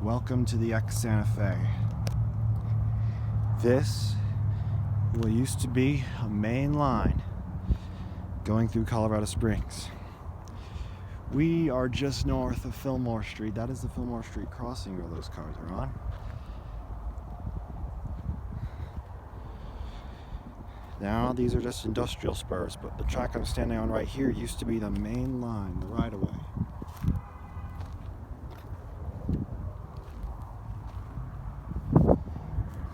Welcome to the Santa Fe. This what used to be a main line going through Colorado Springs. We are just north of Fillmore Street. That is the Fillmore Street crossing where those cars are on. Now these are just industrial spurs, but the track I'm standing on right here used to be the main line, the right-of-way.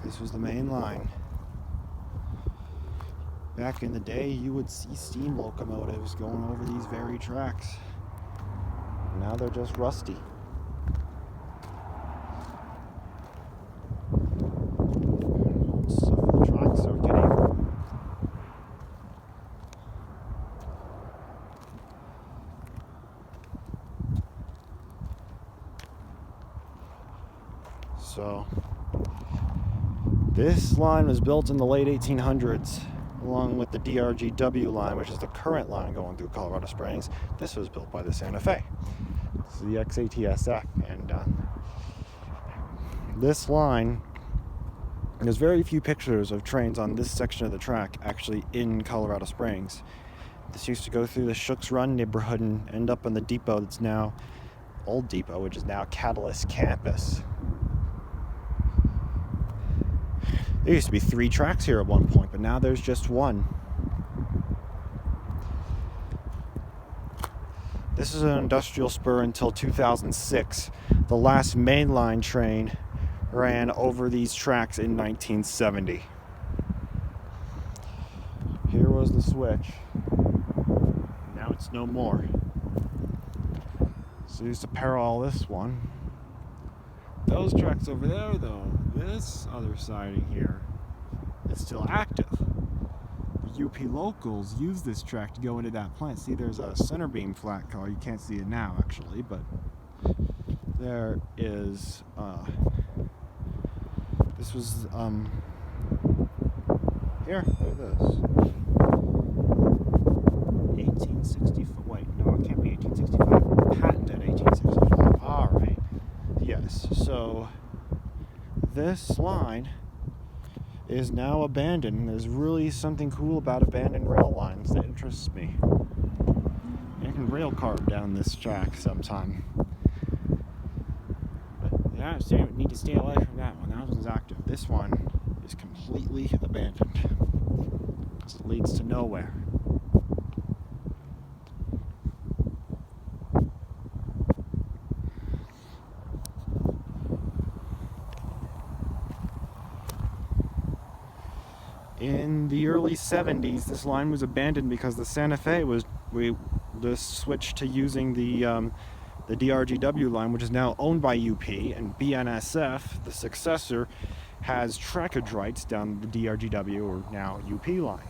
This was the main line. Back in the day, you would see steam locomotives going over these very tracks. Now they're just rusty. Stuff the tracks are getting. So, this line was built in the late 1800s, along with the DRGW line, which is the current line going through Colorado Springs. This was built by the Santa Fe. This is the ATSF, and this line, there's very few pictures of trains on this section of the track actually in Colorado Springs. This used to go through the Shooks Run neighborhood and end up in the depot that's now Old Depot, which is now Catalyst Campus. There used to be 3 tracks here at one point, but now there's just one. This is an industrial spur until 2006. The last mainline train ran over these tracks in 1970. Here was the switch. Now it's no more. So used to parallel this one. Those tracks over there, though, this other siding here is still active. The UP locals use this track to go into that plant. See, there's a center beam flat car. You can't see it now, actually, but there is. This was here. Look at this. 1865. Wait, no, it can't be 1865. Patented 1865. All right. Yes, so this line is now abandoned. There's really something cool about abandoned rail lines that interests me. You can rail car down this track sometime. But yeah, you need to stay away from that one. That one's active. This one is completely abandoned. It leads to nowhere. In the early 70s, this line was abandoned because the Santa Fe we just switched to using the DRGW line, which is now owned by UP, and BNSF, the successor, has trackage rights down the DRGW, or now UP line.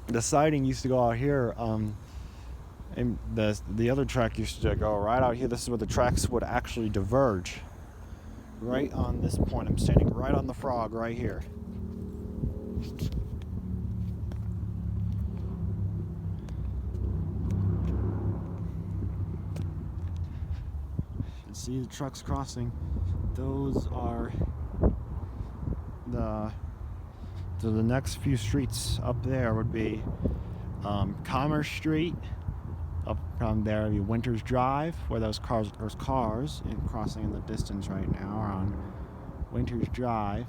The siding used to go out here. And the other track used to go right out here. This is where the tracks would actually diverge. Right on this point. I'm standing right on the frog right here. You can see the trucks crossing. Those are the next few streets up there would be Commerce Street. Up from there, be Winters Drive, where there's cars crossing in the distance right now are on Winters Drive.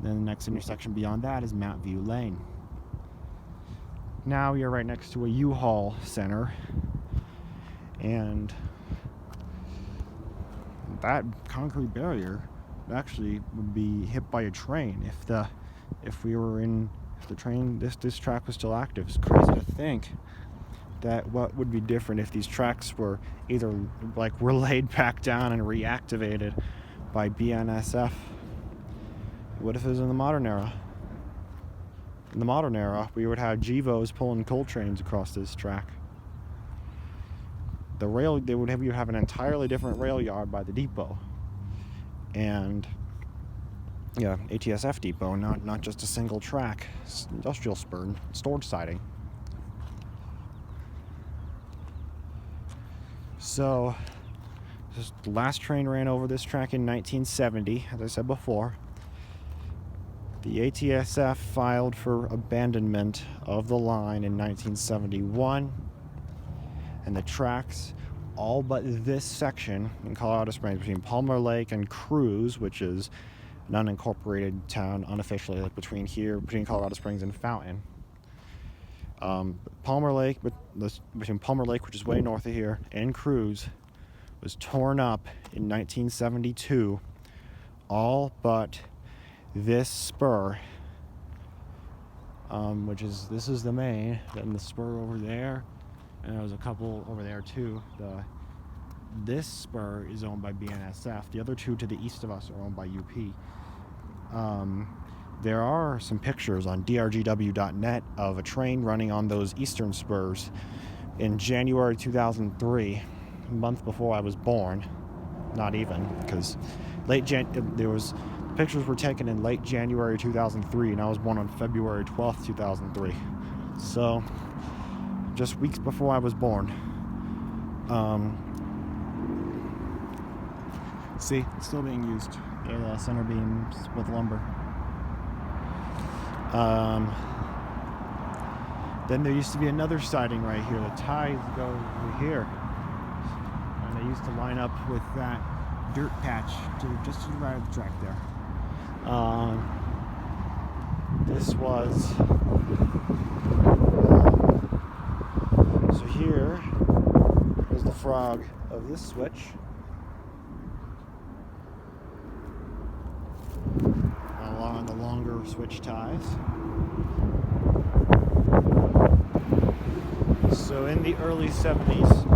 Then the next intersection beyond that is Mount View Lane. Now you're right next to a U-Haul center, and that concrete barrier actually would be hit by a train if the train this track was still active. It's crazy to think that what would be different if these tracks were either were laid back down and reactivated by BNSF. What if it was in the modern era? In the modern era, we would have GEVOs pulling coal trains across this track. You would have an entirely different rail yard by the depot, and Yeah, ATSF depot, not just a single track. Industrial spur, storage siding. So, the last train ran over this track in 1970, as I said before. The ATSF filed for abandonment of the line in 1971, and the tracks, all but this section in Colorado Springs between Palmer Lake and Cruz, which is an unincorporated town unofficially, like between Colorado Springs and Fountain. Palmer Lake, between Palmer Lake, which is way north of here, and Cruz, was torn up in 1972, all but this spur, this is the main, then the spur over there, and there was a couple over there too. This spur is owned by BNSF. The other two to the east of us are owned by UP. There are some pictures on drgw.net of a train running on those eastern spurs in January 2003, a month before I was born. Not even, because pictures were taken in late January 2003, and I was born on February 12th, 2003. So, just weeks before I was born. See, it's still being used. They're the center beams with lumber. Then there used to be another siding right here. The ties go over here. And they used to line up with that dirt patch just to the right of the track there. This was... so here is the frog of this switch. Along the longer switch ties. So in the early 70s,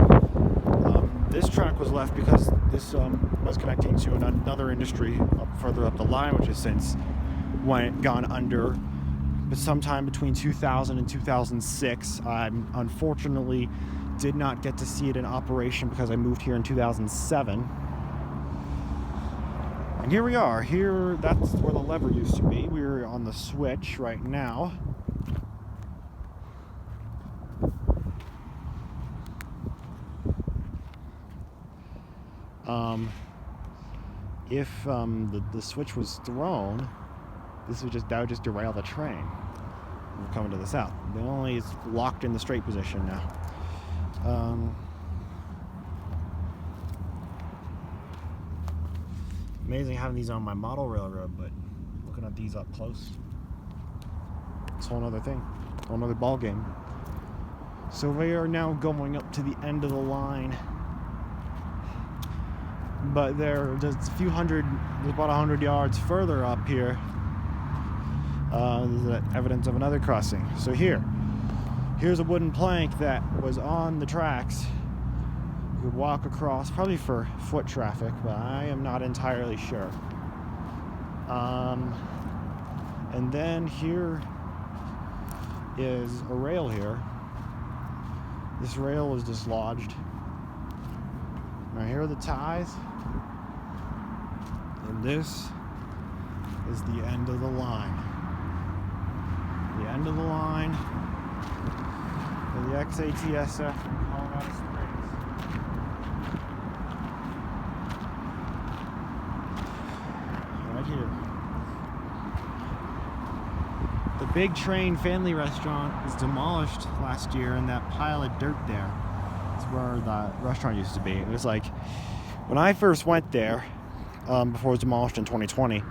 this track was left because this was connecting to another industry further up the line, which has since gone under. But sometime between 2000 and 2006, I unfortunately did not get to see it in operation because I moved here in 2007. And here we are. Here, that's where the lever used to be. We're on the switch right now. If the switch was thrown, that would just derail the train. We're coming to the south. It's locked in the straight position now. Amazing having these on my model railroad, but looking at these up close, it's a whole other thing, a whole other ball game. So we are now going up to the end of the line, but there's about 100 yards further up here. There's evidence of another crossing. So here's a wooden plank that was on the tracks. You could walk across, probably for foot traffic, but I am not entirely sure. And then here is a rail here. This rail was dislodged. Now here are the ties. And this is the end of the line. The end of the line of the ex-ATSF from Colorado Springs. Right here. The Big Train Family Restaurant was demolished last year, and that pile of dirt there is where the restaurant used to be. It was like, when I first went there, before it was demolished in 2020, I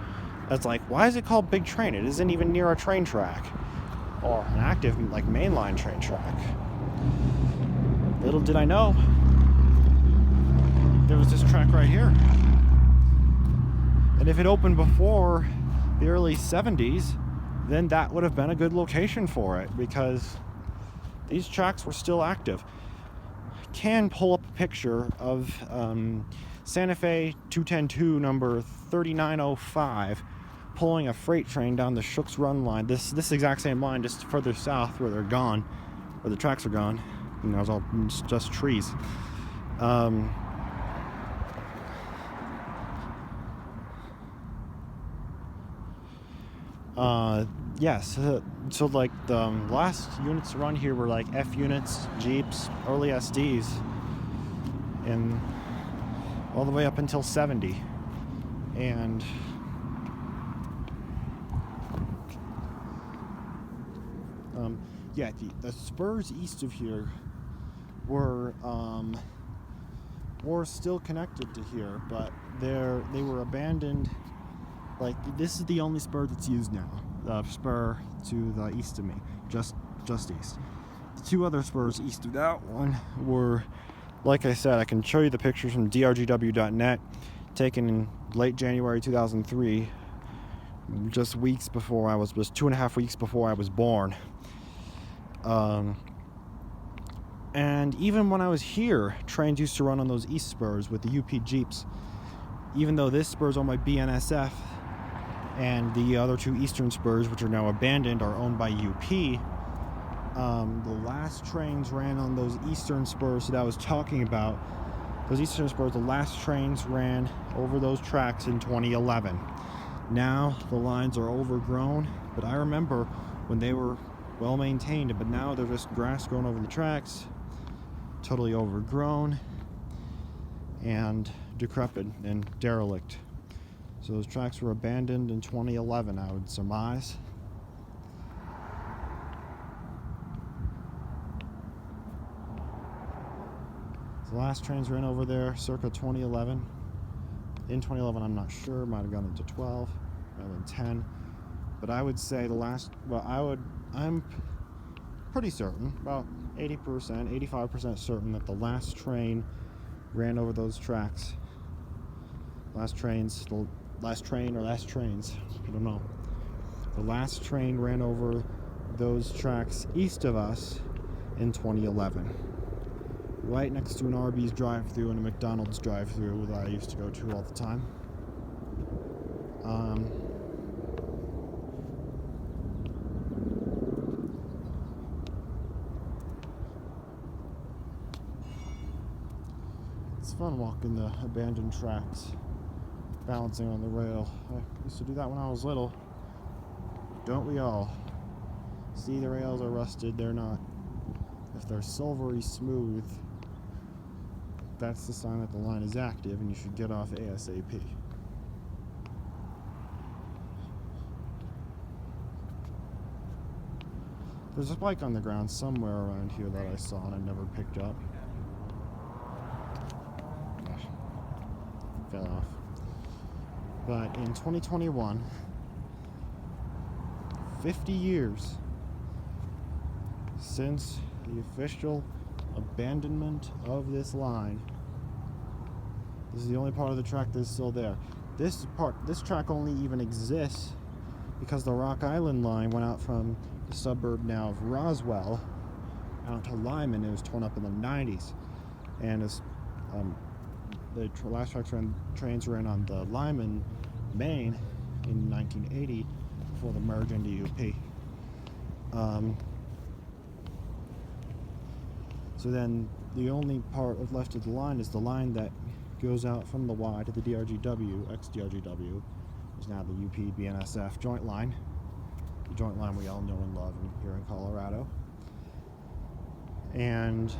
was like, why is it called Big Train? It isn't even near a train track or an active mainline train track. Little did I know, there was this track right here. And if it opened before the early 70s, then that would have been a good location for it, because these tracks were still active. I can pull up a picture of Santa Fe 210-2 number 3905 pulling a freight train down the Shooks Run Line. This exact same line, just further south where they're gone, where the tracks are gone. And there's all just trees. Yes. So like the last units to run here were like F units, Jeeps, early SDs, and all the way up until 70. And yeah, the spurs east of here were still connected to here, but they were abandoned. Like, this is the only spur that's used now. The spur to the east of me, just east. The two other spurs east of that one were, like I said, I can show you the pictures from drgw.net, taken in late January 2003, just 2.5 weeks before I was born. And even when I was here, trains used to run on those east spurs with the UP Jeeps. Even though this spur is owned by BNSF, and the other two eastern spurs, which are now abandoned, are owned by UP, the last trains ran on those eastern spurs that I was talking about. Those eastern spurs, the last trains ran over those tracks in 2011. Now the lines are overgrown, but I remember when they were well maintained, but now they're just grass growing over the tracks, totally overgrown and decrepit and derelict. So those tracks were abandoned in 2011, I would surmise. So the last trains ran over there circa 2011. In 2011, I'm not sure, might have gone into 12 rather than 10. But I would say I'm pretty certain, about 80%, 85% certain that the last train ran over those tracks. Last trains, I don't know. The last train ran over those tracks east of us in 2011. Right next to an Arby's drive-thru and a McDonald's drive-thru that I used to go to all the time. It's fun walking the abandoned tracks, balancing on the rail. I used to do that when I was little. Don't we all? See, the rails are rusted, they're not. If they're silvery smooth, that's the sign that the line is active and you should get off ASAP. There's a bike on the ground somewhere around here that I saw and I never picked up. Fell off. But in 2021, 50 years since the official abandonment of this line, this is the only part of the track that's still there. This track only even exists because the Rock Island line went out from the suburb now of Roswell out to Lyman. It was torn up in the 90s, and as the last trains ran on the Lyman main in 1980 before the merge into UP. So then the only part left of the line is the line that goes out from the Y to the DRGW, ex-DRGW, is now the UP BNSF joint line. The joint line we all know and love here in Colorado. And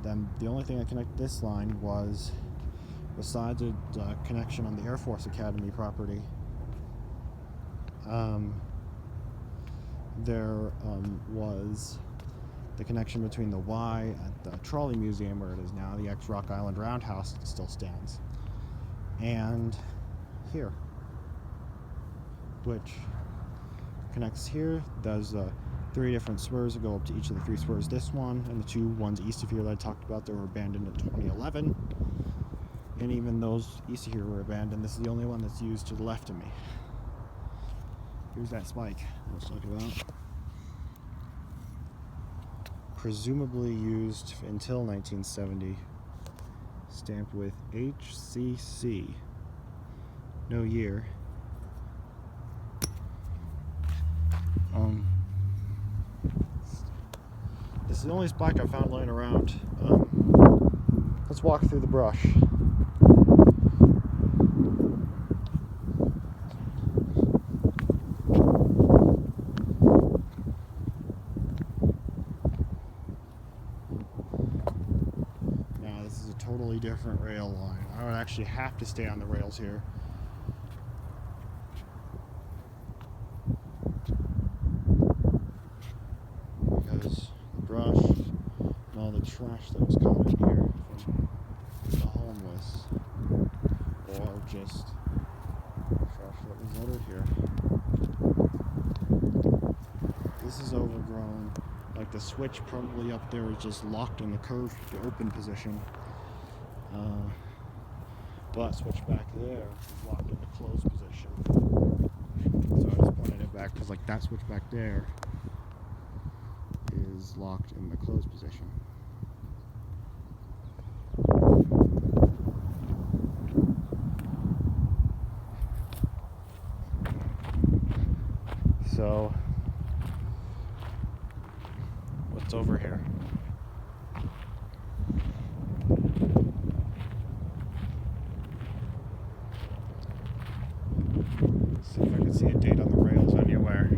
then the only thing that connected this line was, besides a connection on the Air Force Academy property, there was the connection between the Y at the Trolley Museum, where it is now, the ex-Rock Island Roundhouse still stands, and here, which connects here. Does 3 different spurs that go up to each of the 3 spurs. This one and the 2 ones east of here that I talked about that were abandoned in 2011, and even those east of here were abandoned. This is the only one that's used to the left of me. Here's that spike I was talking about. Presumably used until 1970. Stamped with HCC. No year. This is the only spike I found laying around. Let's walk through the brush. different rail line. I would actually have to stay on the rails here. Because the brush and all the trash that was coming in here from the homeless, or just trash that was littered here. This is overgrown. Like the switch probably up there is just locked in the curved, the open position. But switch back there is locked in the closed position. So I just pointed it back because like that switch back there is locked in the closed position. So what's over here? See if I can see a date on the rails anywhere.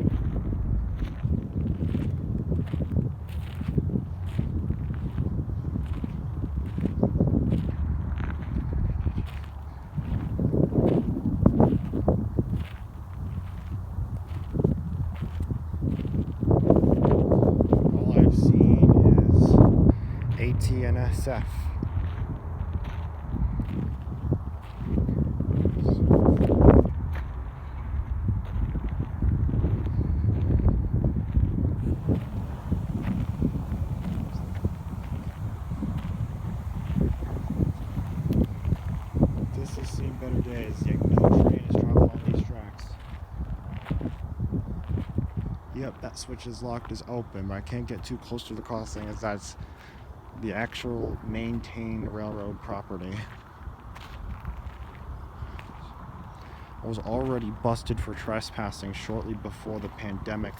All I've seen is ATSF. This has seen better days, yet no train has traveled on these tracks. Yep, that switch is locked, is open, but I can't get too close to the crossing as that's the actual maintained railroad property. I was already busted for trespassing shortly before the pandemic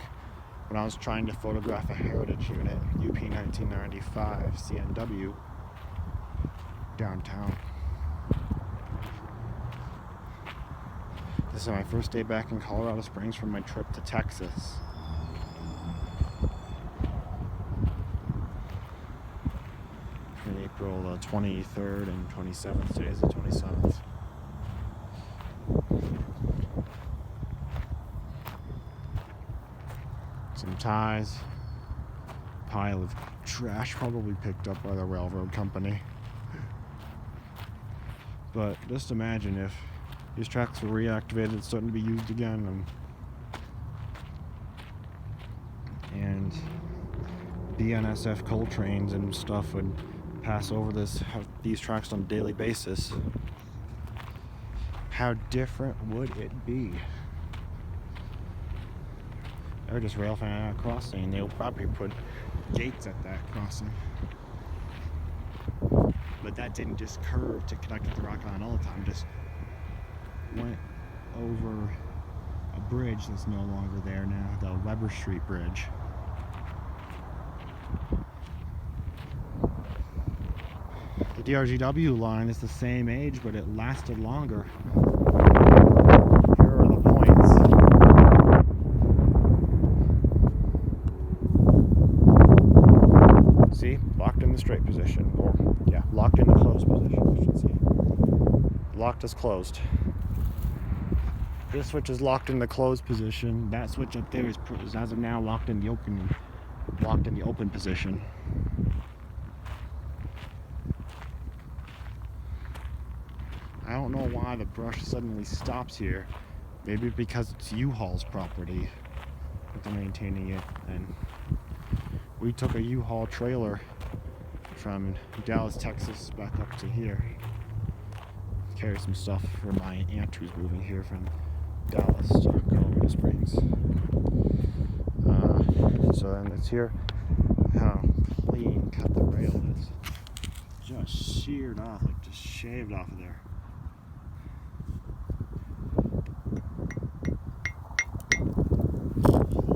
when I was trying to photograph a heritage unit, UP 1995 CNW, downtown. This is my first day back in Colorado Springs from my trip to Texas. In April 23rd and 27th. Today is the 27th. Some ties. Pile of trash probably picked up by the railroad company. But just imagine if these tracks were reactivated, starting to be used again, and BNSF coal trains and stuff would pass over these tracks on a daily basis. How different would it be? They're just rail fan at a crossing. They'll probably put gates at that crossing. But that didn't just curve to connect with the Rock Island all the time, just went over a bridge that's no longer there now, the Weber Street Bridge. The DRGW line is the same age, but it lasted longer. Here are the points. See, locked in the straight position, or yeah, locked in the closed position, I should say. Locked is closed. This switch is locked in the closed position. That switch up there is as of now locked in the open position. I don't know why the brush suddenly stops here. Maybe because it's U-Haul's property that they're maintaining it. And we took a U-Haul trailer from Dallas, Texas back up to here. Carry some stuff for my aunt who's moving here from Dallas to Colorado Springs. So then it's here how clean cut the rail is. Just sheared off, like just shaved off of there.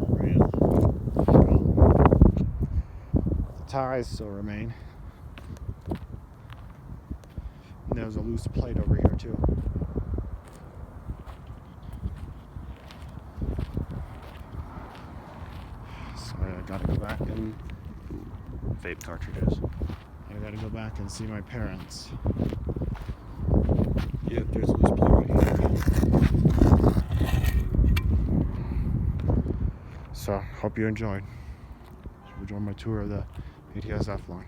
Rail. The ties still remain. And there's a loose plate over here too. So I gotta go back and vape cartridges. I gotta go back and see my parents. Yep, there's a loose plug right here. So, hope you enjoyed. Enjoy my tour of the ATSF line.